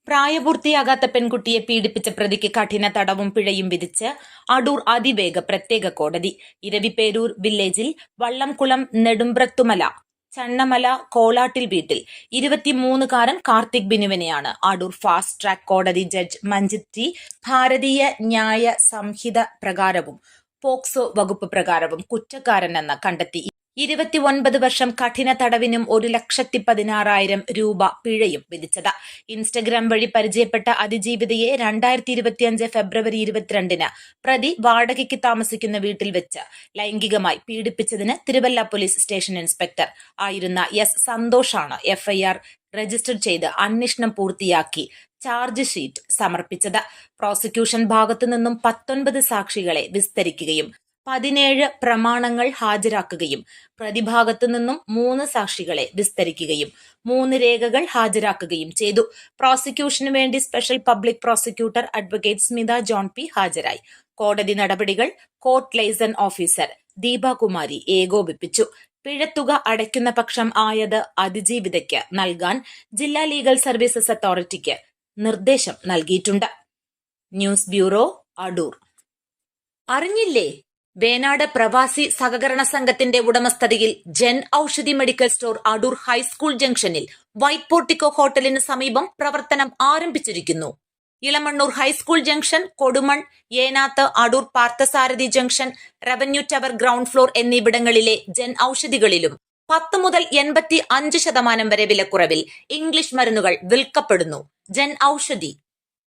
പ്രായപൂർത്തിയാകാത്ത പെൺകുട്ടിയെ പീഡിപ്പിച്ച പ്രതിക്ക് കഠിന തടവും പിഴയും വിധിച്ച് അടൂർ അതിവേഗ പ്രത്യേക കോടതി. ഇരവിപേരൂർ വില്ലേജിൽ വള്ളംകുളം നെടുമ്പ്രത്തുമല ചണ്ണമല കോളാട്ടിൽ വീട്ടിൽ 23-കാരൻ കാർത്തിക് ബിനുവിനെയാണ് അടൂർ ഫാസ്റ്റ് ട്രാക്ക് കോടതി ജഡ്ജ് മഞ്ജിത് ടി ഭാരതീയ ന്യായ സംഹിത പ്രകാരവും പോക്സോ വകുപ്പ് പ്രകാരവും കുറ്റക്കാരനെന്ന് കണ്ടെത്തി 29 വർഷം കഠിന തടവിനും 1,16,000 രൂപ പിഴയും വിധിച്ചത്. ഇൻസ്റ്റഗ്രാം വഴി പരിചയപ്പെട്ട അതിജീവിതയെ 2025 ഫെബ്രുവരി 22-ന് പ്രതി വാടകയ്ക്ക് താമസിക്കുന്ന വീട്ടിൽ വെച്ച് ലൈംഗികമായി പീഡിപ്പിച്ചതിന് തിരുവല്ല പോലീസ് സ്റ്റേഷൻ ഇൻസ്പെക്ടർ ആയിരുന്ന എസ് സന്തോഷാണ് എഫ്ഐആർ രജിസ്റ്റർ ചെയ്ത് അന്വേഷണം പൂർത്തിയാക്കി ചാർജ് ഷീറ്റ് സമർപ്പിച്ചത്. പ്രോസിക്യൂഷൻ ഭാഗത്തുനിന്നും 19 സാക്ഷികളെ വിസ്തരിക്കുകയും 17 പ്രമാണങ്ങൾ ഹാജരാക്കുകയും പ്രതിഭാഗത്തു നിന്നും 3 സാക്ഷികളെ വിസ്തരിക്കുകയും 3 രേഖകൾ ഹാജരാക്കുകയും ചെയ്തു. പ്രോസിക്യൂഷനു വേണ്ടി special public prosecutor advocate Smitha John P ഹാജരായി. കോടതി നടപടികൾ കോർട്ട് ലൈസൺ ഓഫീസർ ദീപകുമാരി ഏകോപിപ്പിച്ചു. പിഴത്തുക അടയ്ക്കുന്ന പക്ഷം ആയത് അതിജീവിതയ്ക്ക് നൽകാൻ ജില്ലാ ലീഗൽ സർവീസസ് അതോറിറ്റിക്ക് നിർദ്ദേശം നൽകിയിട്ടുണ്ട്. News bureau, Adoor. അറിഞ്ഞില്ലേ? വേനാട് പ്രവാസി സഹകരണ സംഘത്തിന്റെ ഉടമസ്ഥതയിൽ Jan Aushadhi medical store Adoor high school ജംഗ്ഷനിൽ വൈറ്റ് പോർട്ടിക്കോ ഹോട്ടലിന് സമീപം പ്രവർത്തനം ആരംഭിച്ചിരിക്കുന്നു. Elamannoor high school junction, Kodumon, Enath, Adoor Parthasarathy junction, revenue tower ground floor എന്നിവിടങ്ങളിലെ ജൻ ഔഷധികളിലും 10 മുതൽ 85% വരെ വിലക്കുറവിൽ ഇംഗ്ലീഷ് മരുന്നുകൾ വിൽക്കപ്പെടുന്നു. ജൻ ഔഷധി.